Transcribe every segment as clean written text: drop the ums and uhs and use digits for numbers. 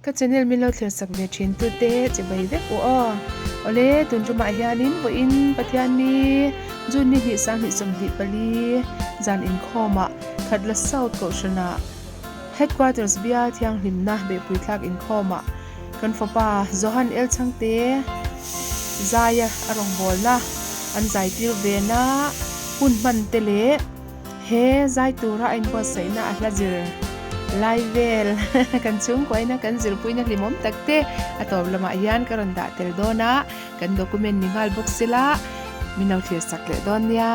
ka channel min lo thlir sak ve thin tu te che bai vek o ole tun tuma hianin vo in pathian mi jun ni hi sang hi som hi pali jan in khoma khatla south ko shana headquarters bia thiang hlimna be pui thlak in khoma kan fopa johan el changte zaya arong bolna an zai tir ve na hun man tele he zai tura in ko saina ahlajir live vel kan chung koina kan zir puina limom takte atop lama yan karon da tel dona kan document ningal book sila minaw thlir sakle donya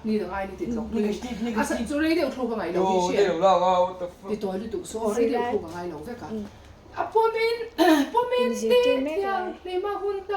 你等爱你点弄，啊，是做你有拖个爱路去先，你多你读书，你有拖个爱路，这个，啊，半边的天，你嘛混搭。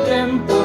Tempo